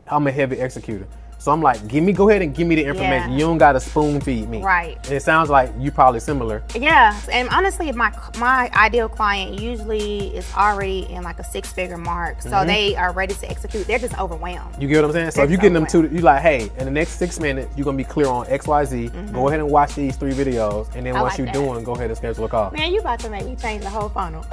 I'm a heavy executor. So I'm like, go ahead and give me the information. You don't got to spoon feed me. Right. And it sounds like you probably similar. Yeah, and honestly, my ideal client usually is already in like a 6-figure mark. So they are ready to execute. They're just overwhelmed. You get what I'm saying? So if you're getting them to, you like, hey, in the next 6 minutes, you're going to be clear on X, Y, Z. Go ahead and watch these 3 videos. And then once you're doing, go ahead and schedule a call. Man, you about to make me change the whole funnel.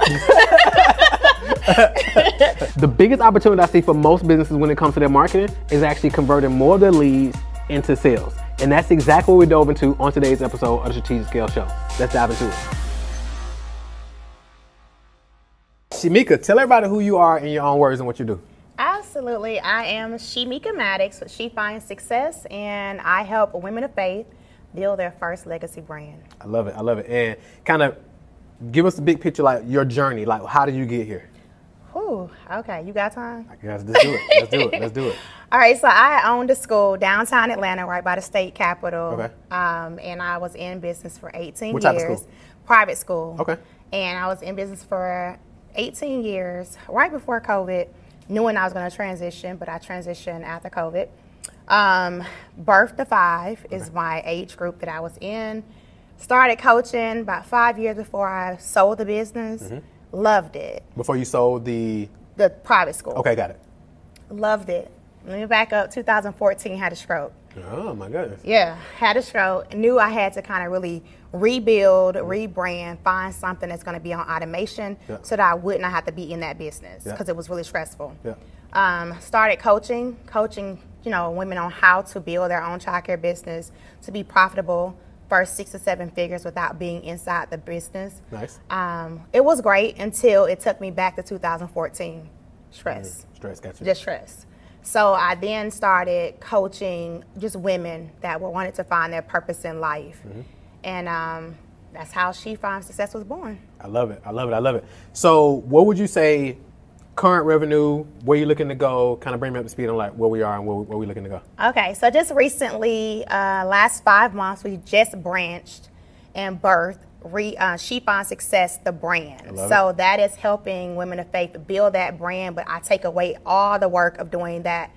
The biggest opportunity I see for most businesses when it comes to their marketing is actually converting more of their leads into sales. And that's exactly what we dove into on today's episode of the Strategic Scale Show. Let's dive into it. SHEmeka, tell everybody who you are in your own words and what you do. Absolutely. I am SHEmeka Maddox with She Finds Success, and I help women of faith build their first legacy brand. I love it. I love it. And kind of give us a big picture, like your journey. Like, how did you get here? Ooh, okay. You got time? I guess let's do it. Let's do it. Let's do it. All right. So I owned a school downtown Atlanta, right by the state capitol. Okay. And I was in business for 18 What years. type of school? Private school. Okay. And I was in business for 18 years, right before COVID, knowing I was going to transition, but I transitioned after COVID. Birth to 5 is my age group that I was in. Started coaching about 5 years before I sold the business. Loved it. Before you sold the private school. Okay, got it. Loved it. Let me back up. 2014, had a stroke. Oh my goodness. Yeah, had a stroke. Knew I had to kind of really rebuild, rebrand, find something that's going to be on automation so that I would not have to be in that business because it was really stressful. Started coaching, women on how to build their own childcare business to be profitable. First 6 to 7 figures without being inside the business. Nice. It was great until it took me back to 2014. Stress. Stress, gotcha. Just stress. So I then started coaching just women that wanted to find their purpose in life. And that's how She Finds Success was born. I love it. I love it. I love it. So what would you say, current revenue, where you're looking to go, kind of bring me up to speed on like where we are and where we're looking to go? Okay, so just recently, last 5 months, we just branched and birthed She Finds Success, the brand. So that is helping women of faith build that brand, but I take away all the work of doing that,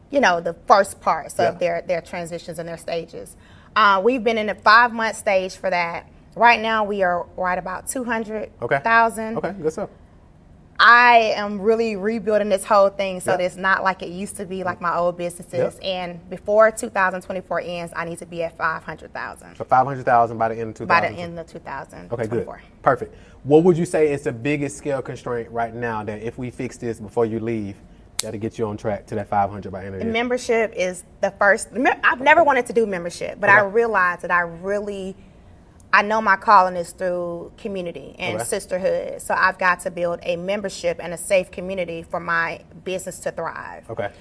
the first parts of their transitions and their stages. We've been in the 5-month stage for that. Right now, we are right about 200,000. Okay, good stuff. I am really rebuilding this whole thing so that it's not like it used to be, like my old businesses. And before 2024 ends, I need to be at 500,000. So 500,000 by the end of 2000. By the end of 2024. Okay, good. Perfect. What would you say is the biggest scale constraint right now that if we fix this before you leave, that'll get you on track to that 500 by the end of the year? Membership is the first. I've never wanted to do membership, but I realized that I know my calling is through community and sisterhood. So I've got to build a membership and a safe community for my business to thrive. Okay.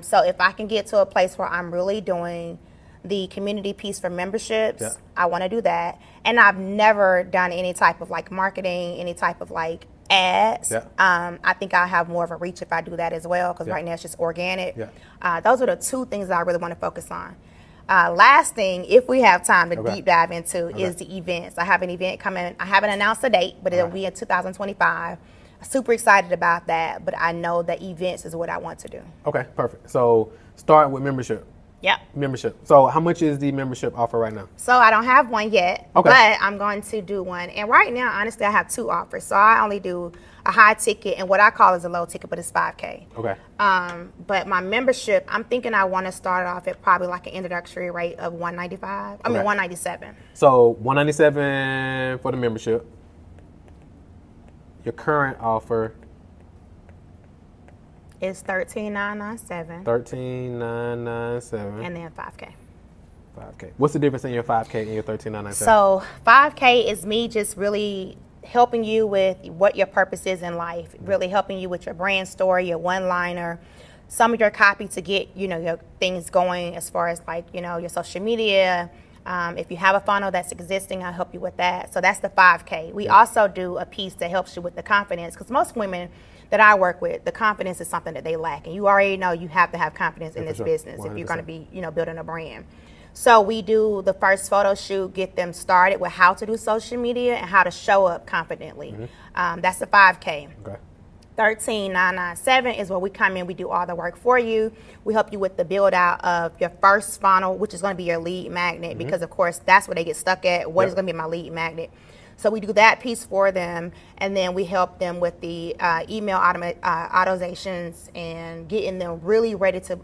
So if I can get to a place where I'm really doing the community piece for memberships, I want to do that. And I've never done any type of like marketing, any type of like ads. I think I'll have more of a reach if I do that as well, because right now it's just organic. Those are the 2 things that I really want to focus on. Last thing, if we have time to deep dive into, is the events. I have an event coming. I haven't announced a date, but it'll be in 2025. I'm super excited about that, but I know that events is what I want to do. Okay, perfect. So start with membership. Membership. So how much is the membership offer right now? So I don't have one yet, but I'm going to do one. And right now, honestly, I have 2 offers. So I only do a high ticket and what I call is a low ticket, but it's $5K. But my membership, I'm thinking I want to start off at probably like an introductory rate of $195. I mean $197. So $197 for the membership. Your current offer is $13,997. $13,997. And then $5K. $5K. What's the difference in your $5K and your $13,997? So $5K is me just really helping you with what your purpose is in life, really helping you with your brand story, your one-liner, some of your copy to get, your things going as far as like, your social media. If you have a funnel that's existing, I'll help you with that. So that's the $5K. We also do a piece that helps you with the confidence, because most women that I work with, the confidence is something that they lack. And you already know you have to have confidence in this business 100%. If you're going to be, building a brand. So we do the first photo shoot, get them started with how to do social media and how to show up confidently. That's the $5K. $13,997 is where we come in. We do all the work for you. We help you with the build out of your first funnel, which is going to be your lead magnet, because of course that's where they get stuck at. What is going to be my lead magnet? So we do that piece for them, and then we help them with the email automatizations and getting them really ready to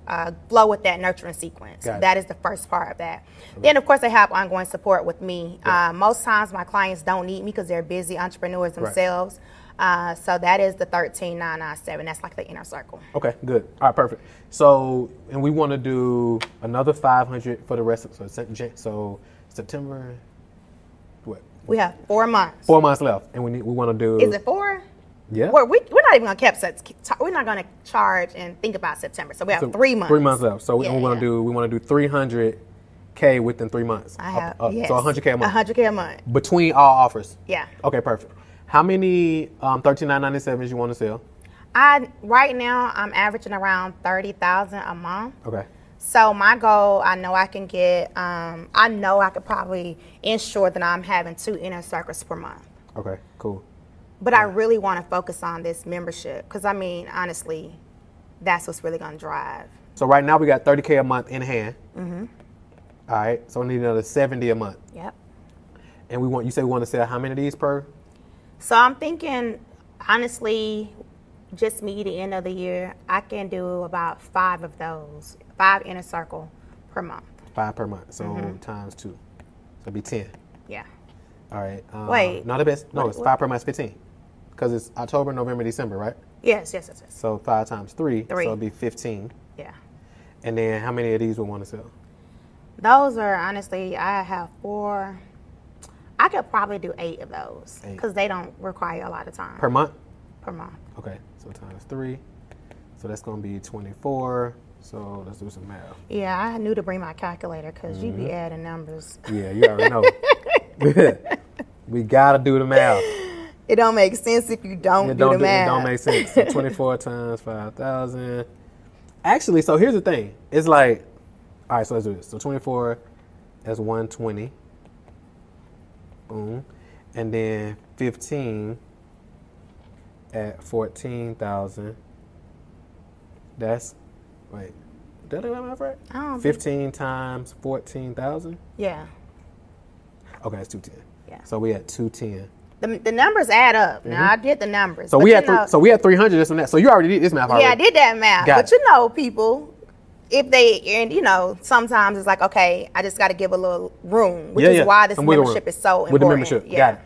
flow with that nurturing sequence. That is the first part of that. Then, of course, they have ongoing support with me. Most times my clients don't need me because they're busy entrepreneurs themselves. So that is the $13,997. That's like the inner circle. Okay, good. All right, perfect. So, and we want to do another 500 for the rest of so September. What? We have 4 months. 4 months left, and we want to do. Is it 4? Yeah. We're not even gonna we're not gonna charge and think about September. So we have 3 months. 3 months left. So we want to do 300K within 3 months. Yes. So 100K a month. 100K a month between all offers. Yeah. Okay, perfect. How many $13,997s you want to sell? Right now I'm averaging around 30,000 a month. Okay. So my goal, I know I can get, I know I could probably ensure that I'm having 2 inner circles per month. Okay, cool. But I really want to focus on this membership because, I mean, honestly, that's what's really going to drive. So right now we got 30K a month in hand. All right, so we need another 70 a month. Yep. And you say we want to sell how many of these per? So I'm thinking, honestly, just me the end of the year, I can do about 5 of those, 5 inner circle per month. 5 per month, so times 2. So it'd be 10. Yeah. All right. Wait. No, it's 5 per month, 15. Because it's October, November, December, right? Yes. So 5 times 3, 3. So it'd be 15. Yeah. And then how many of these would want to sell? Those are, honestly, I have 4. I could probably do 8 of those because they don't require a lot of time. Per month? Per month. Okay, so times 3. So that's going to be 24. So let's do some math. Yeah, I knew to bring my calculator because you be adding numbers. Yeah, you already know. We got to do the math. It don't make sense if you don't do the math. It don't make sense. So 24 times 5,000. Actually, so here's the thing. It's like, all right, so let's do this. So 24, that's 120. Boom. And then 15 at 14,000. That's, wait, did I do that math right? 15 times 14,000? Yeah. Okay, it's 210. Yeah. So we at 210. The numbers add up. Now I did the numbers. So we had 300 this and that. So you already did this math already. Yeah, I did that math. But you know, people, if they, and you know, sometimes it's like, okay, I just got to give a little room, which is why this membership is so important. With the membership, got it.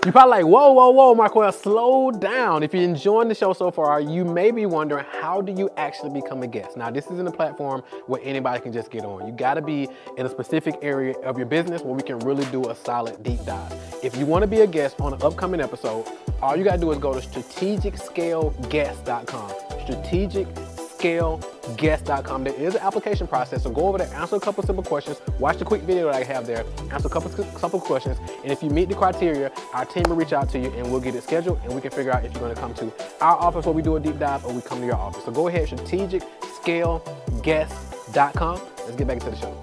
You're probably like, whoa, Marquel, slow down. If you're enjoying the show so far, you may be wondering, how do you actually become a guest? Now, this isn't a platform where anybody can just get on. You gotta be in a specific area of your business where we can really do a solid deep dive. If you wanna be a guest on an upcoming episode, all you gotta do is go to strategicscaleguest.com. strategicscaleguest.com. There is an application process, so go over there, answer a couple simple questions, watch the quick video that I have there, answer a couple simple questions, and if you meet the criteria, our team will reach out to you and we'll get it scheduled and we can figure out if you're going to come to our office where we do a deep dive or we come to your office. So go ahead, strategicscaleguest.com. Let's get back into the show.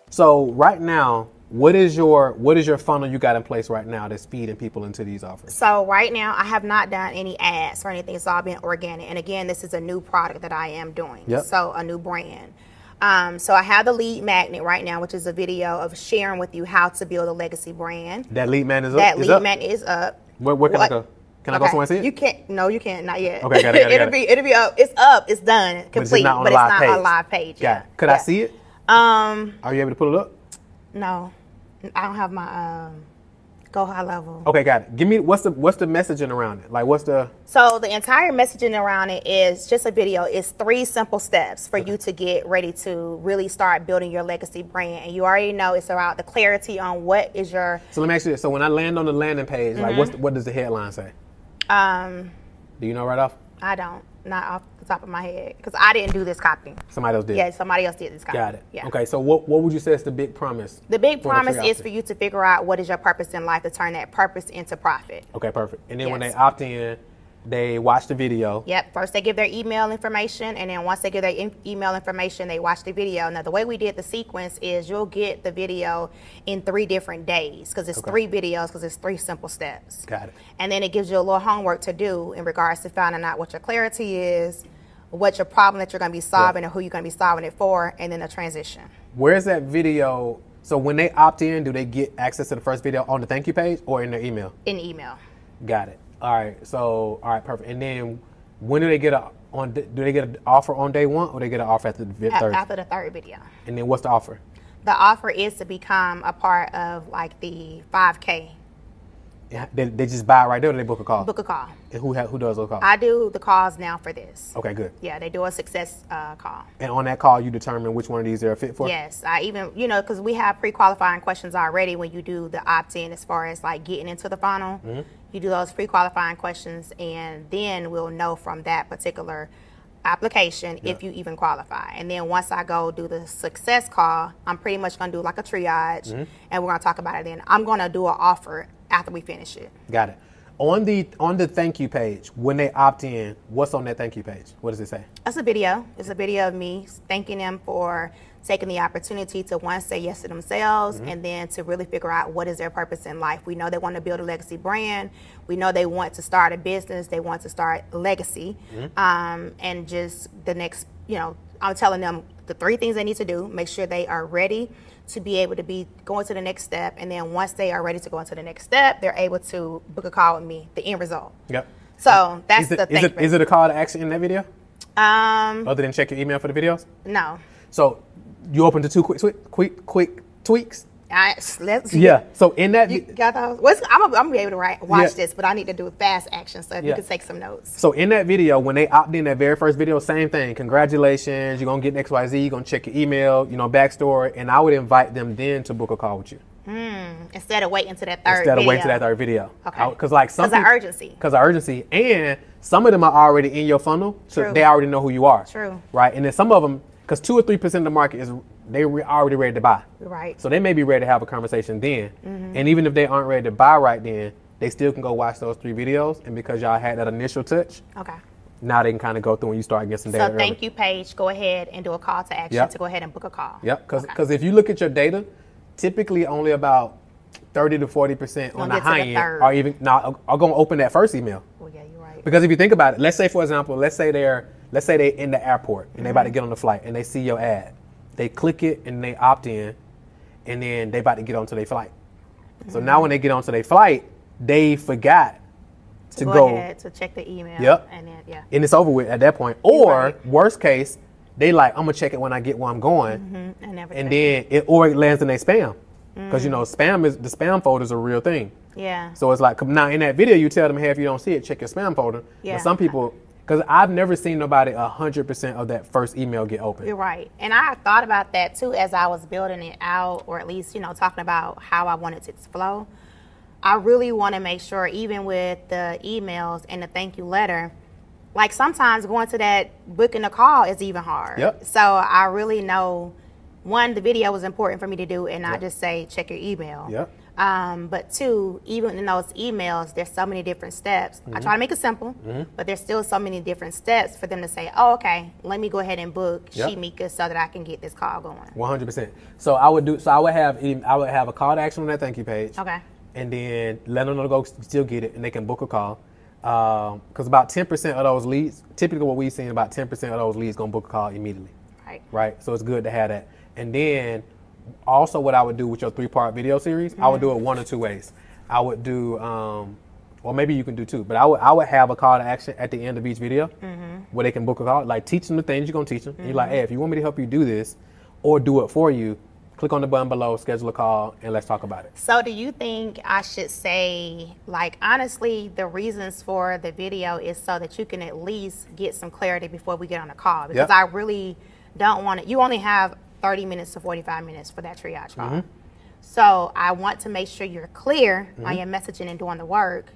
So right now, what is your funnel you got in place right now that's feeding people into these offers? So right now, I have not done any ads or anything. It's all been organic. And again, this is a new product that I am doing. Yep. So a new brand. So I have the lead magnet right now, which is a video of sharing with you how to build a legacy brand. That lead magnet is up? That lead magnet is up. Where can I go? Can I go somewhere and see it? You can't. No, you can't. Not yet. Okay, got it. It'll be up. It's up. It's done. Complete. But it's not on a live page. Got it. Could I see it? Are you able to pull it up? No. I don't have my go high level. Okay, got it. Give me what's the messaging around it? Like So the entire messaging around it is just a video. It's 3 simple steps for you to get ready to really start building your legacy brand. And you already know it's about the clarity on what is your. So let me ask you this. So when I land on the landing page, like what does the headline say? Do you know right off? I don't. Not off the top of my head, because I didn't do this copy. Somebody else did. Yeah, somebody else did this copy. Got it. Yeah. Okay, so what would you say is the big promise? The big promise is for you to figure out what is your purpose in life to turn that purpose into profit. Okay, perfect. And then when they opt in, They watch the video. Yep. First, they give their email information, and then once they give their email information, they watch the video. Now, the way we did the sequence is you'll get the video in 3 different days because it's 3 videos because it's 3 simple steps. Got it. And then it gives you a little homework to do in regards to finding out what your clarity is, what your problem that you're going to be solving, and who you're going to be solving it for, and then the transition. Where's that video? So when they opt in, do they get access to the first video on the thank you page or in their email? In email. Got it. All right. So, all right, perfect. And then when do they get do they get an offer on day 1 or they get an offer after the third? After the 3rd video. And then what's the offer? The offer is to become a part of like the 5K. Yeah, they just buy it right there or they book a call? Book a call. And who does those calls? I do the calls now for this. Okay, good. Yeah, they do a success call. And on that call, you determine which one of these they're a fit for? Yes, I even, because we have pre-qualifying questions already when you do the opt-in as far as like getting into the funnel. You do those pre-qualifying questions, and then we'll know from that particular application if you even qualify. And then once I go do the success call, I'm pretty much going to do like a triage, and we're going to talk about it then. I'm going to do an offer after we finish it. Got it. On the thank you page, when they opt in, what's on that thank you page? What does it say? It's a video. It's a video of me thanking them for taking the opportunity to, one, say yes to themselves, and then to really figure out what is their purpose in life. We know they want to build a legacy brand. We know they want to start a business. They want to start legacy. And just the next, I'm telling them the 3 things they need to do. Make sure they are ready to be able to be going to the next step. And then once they are ready to go into the next step, they're able to book a call with me, the end result. Yep. So that's the thing. Is it a call to action in that video? Other than check your email for the videos? No. So you open to 2 quick tweaks? Let's So in that, you got those? I'm gonna be able to watch this, but I need to do fast action. So if you can take some notes. So in that video, when they opt in that very first video, same thing. Congratulations, you're gonna get XYZ. You're gonna check your email, backstory, and I would invite them then to book a call with you. Instead of waiting to that third video. Okay. Because of urgency. Because of urgency, and some of them are already in your funnel, so they already know who you are. True. Right, and then some of them, because 2 or 3% of the market is already ready to buy. Right. So they may be ready to have a conversation then. And even if they aren't ready to buy right then, they still can go watch those 3 videos. And because y'all had that initial touch, now they can kind of go through and you start getting some data. So thank you page, go ahead and do a call to action to go ahead and book a call. Yep, because if you look at your data, typically only about 30 to 40% on the high end are even are going to open that first email. Well, yeah, you're right. Because if you think about it, let's say, for example, let's say they're in the airport and they about to get on the flight and they see your ad. They click it and they opt in, and then they about to get onto their flight. So now when they get onto their flight, they forgot to go ahead to check the email. Yep. And then and it's over with at that point. Or worst case, they like, I'm gonna check it when I get where I'm going, and then it lands in their spam, because the spam folder is a real thing. Yeah. So it's like, now in that video you tell them, hey, if you don't see it, check your spam folder. Yeah. But some people. Because I've never seen nobody 100% of that first email get open. You're right. And I thought about that too as I was building it out, or at least, talking about how I wanted it to flow. I really want to make sure, even with the emails and the thank you letter, like sometimes going to that booking a call is even hard. Yep. So I really know, one, the video was important for me to do and not just say, check your email. Yep. But 2, even in those emails, there's so many different steps. I try to make it simple, but there's still so many different steps for them to say, oh, okay, let me go ahead and book SHEmeka so that I can get this call going. 100%. So I would have a call to action on that thank you page. Okay. And then let them know to go still get it, and they can book a call. Because about 10% of those leads, typically what we've seen, about 10% of those leads gonna book a call immediately. Right. Right. So it's good to have that. And then also what I would do with your 3-part video series, I would do it 1 or 2 ways. I would do, or maybe you can do 2, but I would have a call to action at the end of each video where they can book a call, like teach them the things you're going to teach them. And you're like, hey, if you want me to help you do this or do it for you, click on the button below, schedule a call, and let's talk about it. So do you think I should say, like, honestly, the reasons for the video is so that you can at least get some clarity before we get on a call? Because I really don't want it. You only have 30 minutes to 45 minutes for that triage call. So I want to make sure you're clear on your messaging and doing the work,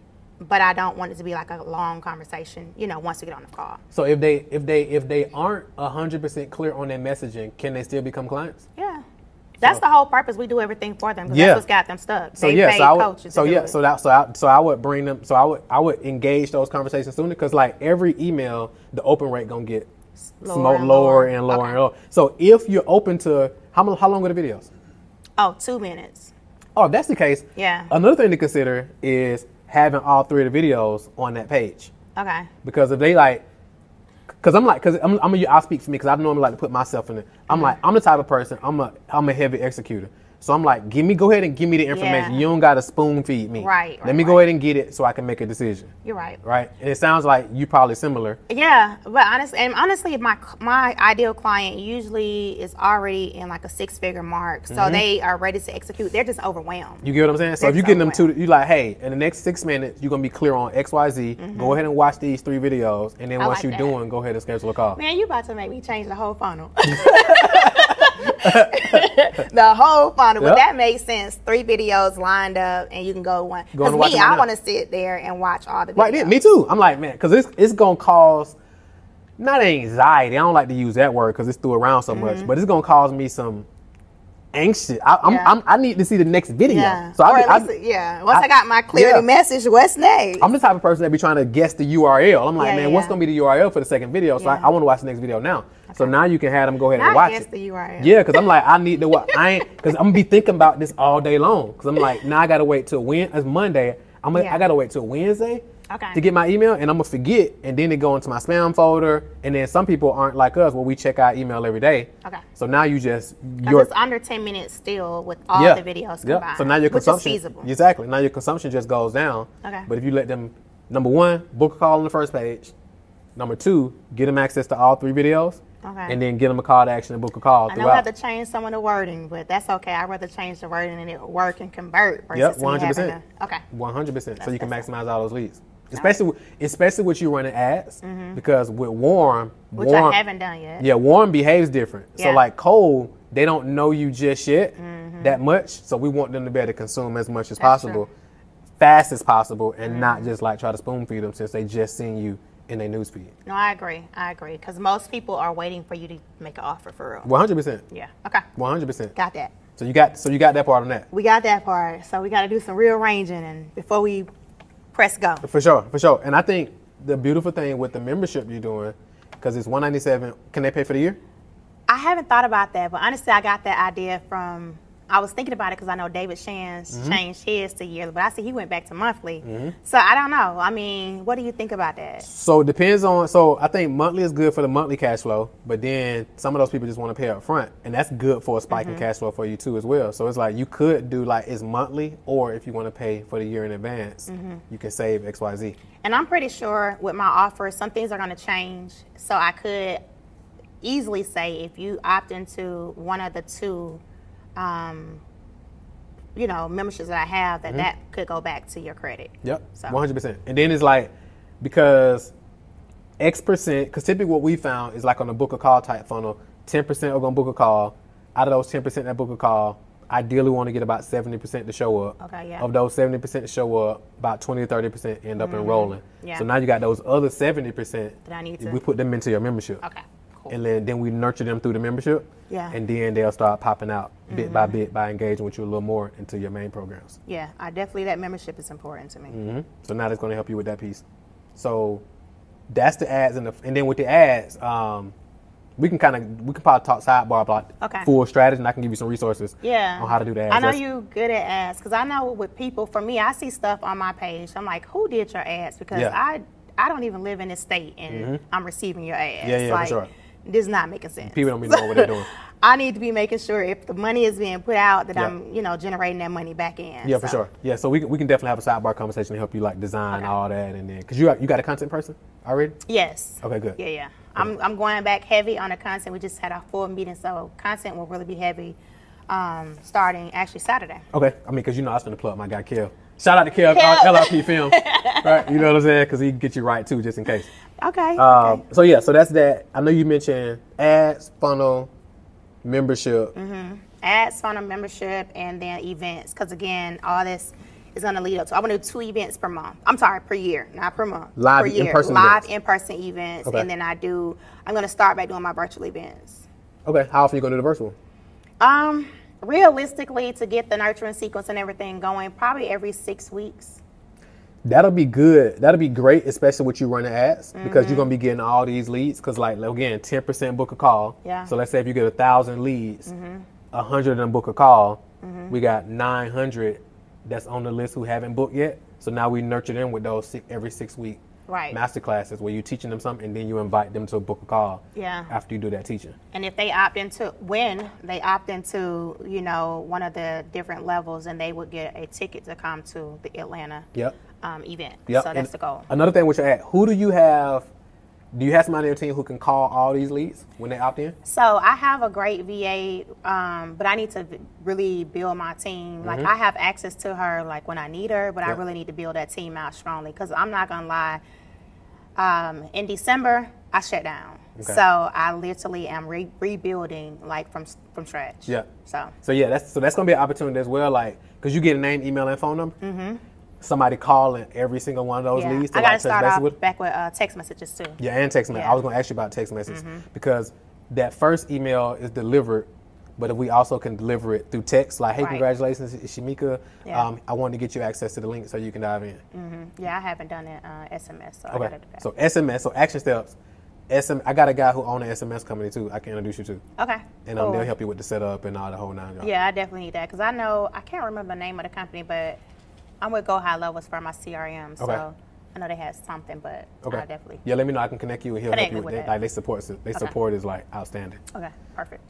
but I don't want it to be like a long conversation, once we get on the call. So if they aren't 100% clear on their messaging, can they still become clients? Yeah. That's the whole purpose. We do everything for them. Yeah. That's what's got them stuck. So they yeah, pay so I would, coaches so to do yeah, it. so I would bring them. So I would engage those conversations sooner because like every email, the open rate gonna get lower and lower. So if you're open to how long are the videos? Oh, 2 minutes. Oh, if that's the case. Yeah. Another thing to consider is having all 3 of the videos on that page. Okay. Because if they like, I'll speak for me because I normally like to put myself in it. I'm like, I'm the type of person, I'm a heavy executor. So I'm like, go ahead and give me the information. Yeah. You don't got to spoon feed me. Right. Let me go ahead and get it so I can make a decision. You're right. Right. And it sounds like you probably similar. Yeah, but honestly, my ideal client usually is already in like a 6-figure mark, so they are ready to execute. They're just overwhelmed. You get what I'm saying? So if you're getting them you like, hey, in the next 6 minutes, you're gonna be clear on X, Y, Z. Go ahead and watch these 3 videos, and then once you're doing, go ahead and schedule a call. Man, you about to make me change the whole funnel. The whole funnel, but that makes sense. 3 videos lined up, and you can go one. Because me, I want to sit there and watch all the videos. Right, me too. I'm like, man, because it's gonna cause not anxiety. I don't like to use that word because it's through around so much, but it's gonna cause me some anxious. I need to see the next video. Yeah. So once I got my clarity message, what's next? I'm the type of person that be trying to guess the URL. I'm like, man, what's gonna be the URL for the second video? So I want to watch the next video now. Okay. So now you can have them go ahead and watch it. The URL. Yeah, because I'm like, I need to watch. Because I'm gonna be thinking about this all day long. Because I'm like, now I gotta wait till it's Monday. I gotta wait till Wednesday. Okay. To get my email, and I'm gonna forget, and then it go into my spam folder, and then some people aren't like us, where we check our email every day. Okay. So now it's under 10 minutes still with all the videos combined. Yeah. So now your consumption, which is feasible. Exactly. Now your consumption just goes down. Okay. But if you let them, number 1, book a call on the first page. Number 2, get them access to all 3 videos. Okay. And then get them a call to action and book a call throughout. I know I have to change some of the wording, but that's okay. I'd rather change the wording and it will work and convert versus 100%. Okay. 100%. So you can maximize all those leads. Especially with you running ads, because with warm, which I haven't done yet. Yeah, warm behaves different. Yeah. So like cold, they don't know you just yet that much. So we want them to be able to consume as much as possible, fast as possible, and not just like try to spoon feed them since they just seen you in their newsfeed. No, I agree. Because most people are waiting for you to make an offer for real. 100%. Yeah. Okay. 100%. Got that. So you got that part on that. We got that part. So we got to do some rearranging and before we press go. For sure. And I think the beautiful thing with the membership you're doing, because it's $197, can they pay for the year? I haven't thought about that, but honestly, I got that idea from, I was thinking about it because I know David Shands changed his to yearly, but I see he went back to monthly. So I don't know. I mean, what do you think about that? So it depends on, I think monthly is good for the monthly cash flow, but then some of those people just want to pay up front, and that's good for a spike in cash flow for you too as well. So it's like you could do like it's monthly, or if you want to pay for the year in advance, you can save XYZ. And I'm pretty sure with my offer, some things are going to change. So I could easily say if you opt into one of the 2 memberships that I have, that could go back to your credit. Yep, so. 100%. And then it's like, because X%, because typically what we found is like on the book a call type funnel, 10% are going to book a call. Out of those 10% that book a call, ideally want to get about 70% to show up. Okay, yeah. Of those 70% to show up, about 20 to 30% end up enrolling. Yeah. So now you got those other 70% that I need to. We put them into your membership. Okay. Cool. And then we nurture them through the membership. Yeah. And then they'll start popping out bit by bit by engaging with you a little more into your main programs. Yeah, that membership is important to me. So now that's going to help you with that piece. So that's the ads, and then with the ads, we can probably talk sidebar about full strategy, and I can give you some resources on how to do the ads. I know you're good at ads, because I know with people, for me, I see stuff on my page. I'm like, who did your ads? Because I don't even live in this state, and I'm receiving your ads. Yeah, like, for sure. This is not making sense. People don't be knowing what they're doing. I need to be making sure if the money is being put out that I'm, generating that money back in. Yeah, for sure. Yeah, so we can definitely have a sidebar conversation to help you like design all that, and then because you got a content person already. Yes. Okay, good. Yeah. I'm going back heavy on the content. We just had our full meeting, so content will really be heavy starting actually Saturday. Okay. I mean, because I was going to plug my guy Kev. Shout out to Kev, LRP Film. Right? You know what I'm saying? Because he can get you right too, just in case. Okay. So that's that. I know you mentioned ads, funnel, membership. Ads, funnel, membership, and then events. Because again, all this is going to lead up to. I want to do 2 events per month. I'm sorry, per year, not per month. Live per year. in-person Live events. in-person events, and then I'm going to start back doing my virtual events. Okay. How often are you going to do the virtual? realistically, to get the nurturing sequence and everything going, probably every 6 weeks. That'll be good. That'll be great, especially with you running ads, because you're gonna be getting all these leads. Because like again, 10% book a call. Yeah. So let's say if you get 1,000 leads, 100 of them book a call. We got 900 that's on the list who haven't booked yet. So now we nurture them with those every 6 week master classes where you're teaching them something and then you invite them to book a call. Yeah. After you do that teaching. And if they opt into, when they opt into, you know, one of the different levels, and they would get a ticket to come to the Atlanta event. Yep. So that's the goal. Another thing with your ad, who do you have? Do you have somebody on your team who can call all these leads when they opt in? So I have a great VA, but I need to really build my team. Like I have access to her like when I need her, but I really need to build that team out strongly, because I'm not gonna lie. In December, I shut down. So I literally am rebuilding like from scratch. Yeah. So yeah, that's gonna be an opportunity as well, like because you get a name, email, and phone number. Somebody calling every single one of those leads. To I gotta like start off back with text messages too. Yeah, and text message. I was gonna ask you about text messages because that first email is delivered, but if we also can deliver it through text, like, hey, congratulations, SHEmeka. I wanted to get you access to the link so you can dive in. Yeah, I haven't done it SMS, so I gotta do that. So SMS, so action steps. I got a guy who owns an SMS company too. I can introduce you to. Okay. And they'll help you with the setup and all the whole 9 yards. Yeah, I definitely need that, because I can't remember the name of the company, but I'm with Go High Levels for my CRM, so I know they had something, but I definitely. Yeah, let me know. I can connect you and he'll help you with that. Like, they support is like outstanding. Okay, perfect.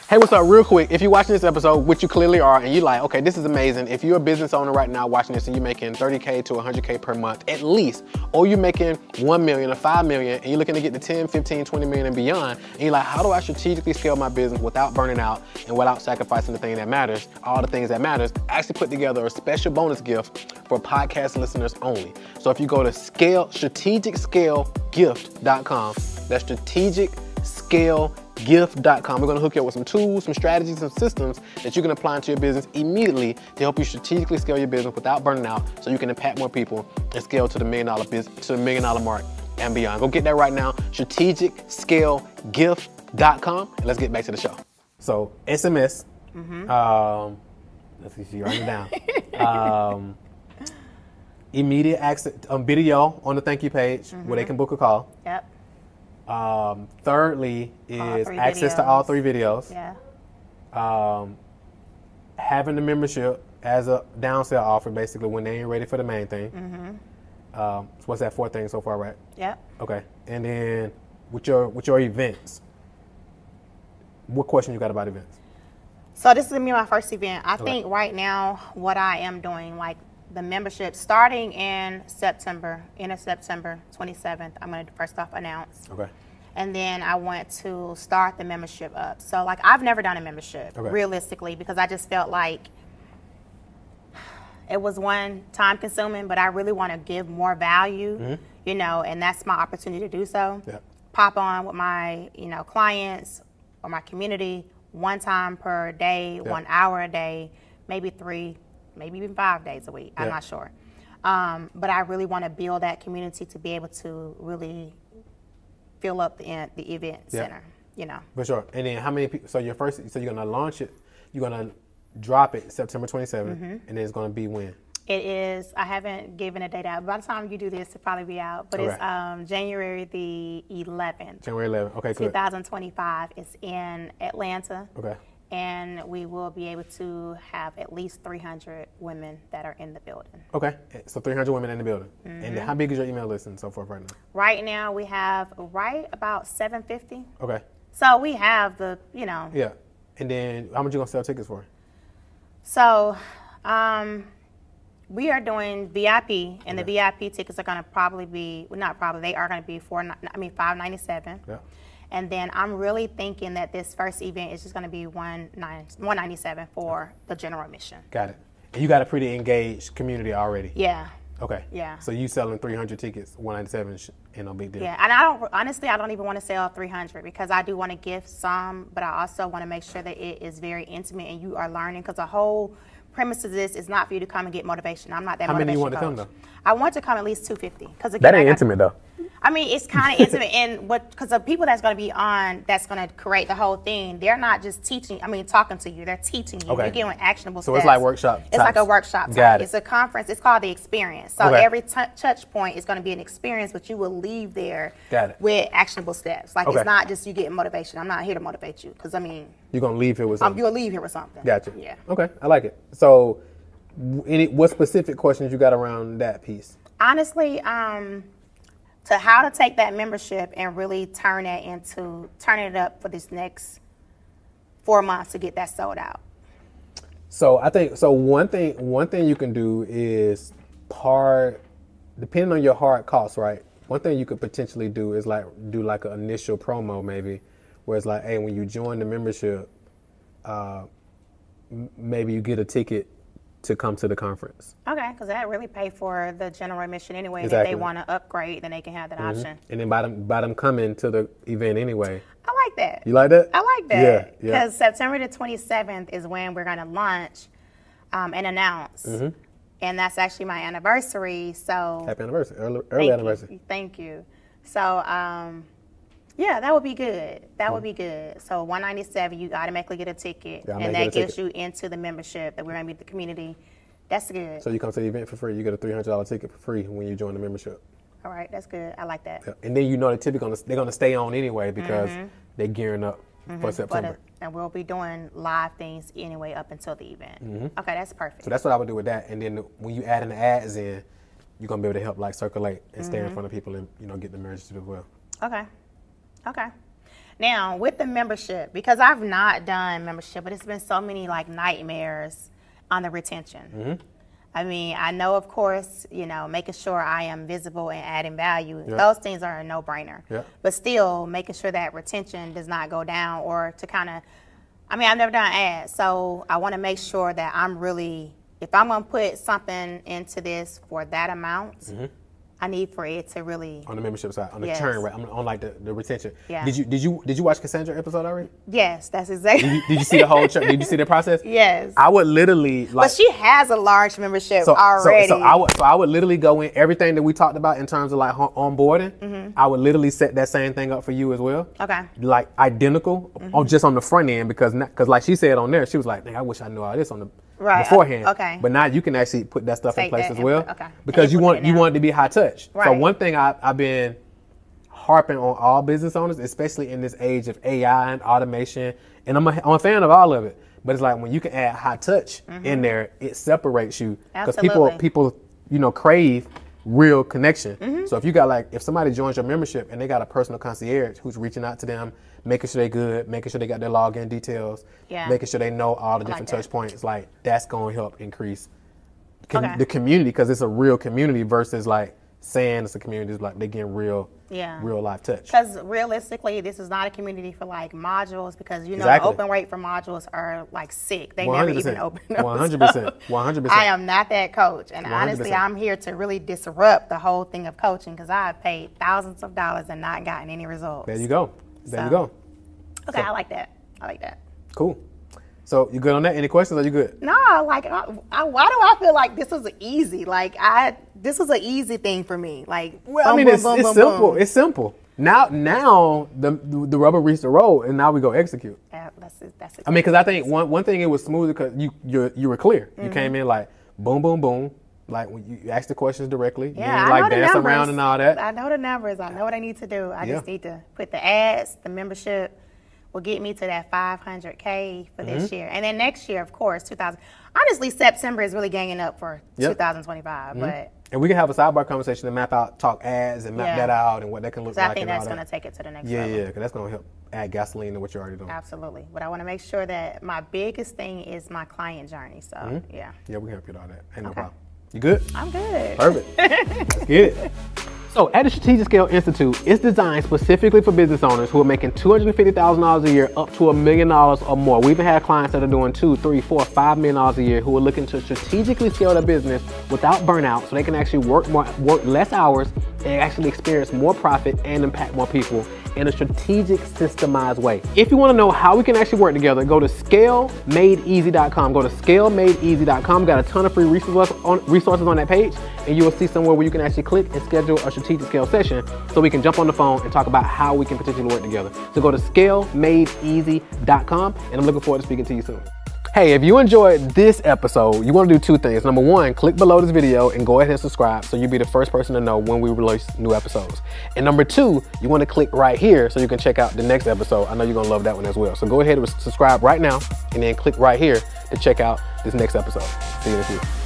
Hey, what's up? Real quick, if you're watching this episode, which you clearly are, and you're like, okay, this is amazing. If you're a business owner right now watching this and you're making $30K to $100K per month at least, or you're making $1 million or $5 million, and you're looking to get to 10, 15, 20 million and beyond, and you're like, how do I strategically scale my business without burning out and without sacrificing the thing that matters, all the things that matters? I actually put together a special bonus gift for podcast listeners only. So if you go to strategicscalegift.com, that's strategicscalegift.com. We're going to hook you up with some tools, some strategies, and systems that you can apply into your business immediately to help you strategically scale your business without burning out, so you can impact more people and scale to the $1 million business, to the $1 million mark and beyond. Go get that right now, strategicscalegift.com, and let's get back to the show. So SMS, let's see if you write it down. Immediate access, video on the thank you page where they can book a call. Yep. Thirdly is access to all 3 videos. Yeah. Having the membership as a downsell offer, basically, when they ain't ready for the main thing. So what's that 4th thing so far, right? Yep. Okay. And then with your events, what question you got about events? So this is gonna be my first event. I think right now what I am doing, like the membership, starting in September, end of September 27th, I'm gonna first off announce. Okay. And then I want to start the membership up. So like, I've never done a membership realistically, because I just felt like it was time consuming, but I really want to give more value, you know, and that's my opportunity to do so. Yep. Pop on with my, clients or my community one time per day, 1 hour a day, maybe 3, maybe even 5 days a week. I'm not sure. But I really want to build that community to be able to really fill up the event center, For sure. And then how many people, so you're going to launch it, you're going to drop it September 27th, and then it's going to be when? It is, I haven't given a date out. By the time you do this, it'll probably be out. But it's January the 11th. January 11th, okay, good. 2025. It's in Atlanta. Okay. And we will be able to have at least 300 women that are in the building. Okay, so 300 women in the building. And how big is your email list and so forth right now? Right now we have about 750. Okay. So we have the, Yeah, and then how much you gonna sell tickets for? So, we are doing VIP, and the VIP tickets are gonna probably be, well, not probably, they are gonna be $597. Yeah. And then I'm really thinking that this first event is just going to be $197 for the general admission. Got it. And you got a pretty engaged community already. Yeah. Okay. Yeah. So you selling 300 tickets, $197 ain't no big deal. Yeah. And I don't even want to sell 300, because I do want to gift some, but I also want to make sure that it is very intimate and you are learning, because the whole premise of this is not for you to come and get motivation. I'm not that motivational. How many you want to come though? I want to come at least 250. That ain't intimate though. I mean, it's kind of intimate, and because the people that's going to be on, that's going to create the whole thing, they're not just talking to you, they're teaching you. Okay. You're getting actionable So steps. it's like workshop. It's like a workshop type. Got it. It's a conference. It's called the experience. So every touch point is going to be an experience, but you will leave there with actionable steps. Like it's not just you getting motivation. I'm not here to motivate you, because I mean, you're going to leave here with something. You'll leave here with something. Gotcha. Yeah. Okay, I like it. So what specific questions you got around that piece? Honestly, to how to take that membership and really turn it up for this next 4 months to get that sold out. So I think one thing you can do is depending on your hard costs, right? One thing you could potentially do is do an initial promo maybe, where it's like, hey, when you join the membership, maybe you get a ticket to come to the conference. Okay, because that really pay for the general admission anyway. Exactly. And if they want to upgrade, then they can have that option. And then by them coming to the event anyway. I like that. You like that? I like that. Yeah. Because September the 27th is when we're going to launch and announce. And that's actually my anniversary. So happy anniversary, early anniversary. Thank you. So yeah, that would be good. That would be good. So $197, you automatically get a ticket, and that gets you into the membership that we're going to be the community. That's good. So you come to the event for free. You get a $300 ticket for free when you join the membership. All right, that's good. I like that. Yeah. And then they're typically going to stay on anyway because they're gearing up for September. And we'll be doing live things anyway up until the event. Okay, that's perfect. So that's what I would do with that. And then when you add in the ads in, you're going to be able to help circulate and stay in front of people and get the membership as well. Okay. Now, with the membership, because I've not done membership, but it's been so many nightmares on the retention. I mean, I know, of course, making sure I am visible and adding value. Those things are a no-brainer. But still, making sure that retention does not go down or to I've never done ads, so I want to make sure that I'm really, if I'm going to put something into this for that amount, I need for it to really on the membership side, on the churn rate, on the retention. Yeah. Did you watch Cassandra episode already? Yes, that's exactly. Did you see the whole churn? Did you see the process? Yes. I would literally but she has a large membership already. So I would literally go in everything that we talked about in terms of onboarding. I would literally set that same thing up for you as well. Okay. Identical, just on the front end because like she said on there, she was like, "I wish I knew all this on the." Beforehand. Okay. But now you can actually put that stuff in place as well. Okay. Because you want it to be high touch. Right. So one thing I've been harping on all business owners, especially in this age of AI and automation, and I'm a fan of all of it. But it's like when you can add high touch in there, it separates you. Because people crave real connection. So if you got if somebody joins your membership and they got a personal concierge who's reaching out to them, making sure they're good, making sure they got their login details, making sure they know all the different touch points, that's going to help increase the community because it's a real community versus saying it's a community, it's they're getting real life touch. Because realistically, this is not a community for modules because the open rate for modules are sick. They 100%. Never even open up. 100%. 100%. I am not that coach. And 100%. honestly, I'm here to really disrupt the whole thing of coaching because I have paid thousands of dollars and not gotten any results. There you go. There you go. Okay, I like that. Cool. So you good on that? Any questions? Are you good? No, why do I feel like this was easy? This was an easy thing for me. It's simple. It's simple. Now the rubber reached the road, and now we go execute. That's exactly. Because I think one thing it was smooth because you were clear. You came in boom, boom, boom. When you ask the questions directly, yeah, you didn't dance around and all that. I know the numbers. I know what I need to do. I just need to put the ads, the membership will get me to that 500K for this year. And then next year, of course, 2000. Honestly, September is really ganging up for 2025. But and we can have a sidebar conversation and talk ads and map that out and what that can look like. I think that's going to take it to the next level. Yeah, because that's going to help add gasoline to what you're already doing. Absolutely. But I want to make sure that my biggest thing is my client journey. So, yeah. Yeah, we can help you with all that. Ain't no problem. You good? I'm good. Perfect. Let's get it. So at the Strategic Scale Institute, it's designed specifically for business owners who are making $250,000 a year up to $1 million or more. We even have clients that are doing $2, $3, $4, $5 million a year who are looking to strategically scale their business without burnout so they can actually work less hours and actually experience more profit and impact more people. in a strategic, systemized way. If you want to know how we can actually work together, go to SHEmekaMaddox.com. Go to SHEmekaMaddox.com. Got a ton of free resources on that page, and you will see somewhere where you can actually click and schedule a strategic scale session so we can jump on the phone and talk about how we can potentially work together. So go to SHEmekaMaddox.com, and I'm looking forward to speaking to you soon. Hey, if you enjoyed this episode, you want to do two things. Number one, click below this video and go ahead and subscribe so you'll be the first person to know when we release new episodes. And number two, you want to click right here so you can check out the next episode. I know you're going to love that one as well. So go ahead and subscribe right now and then click right here to check out this next episode. See you in the future.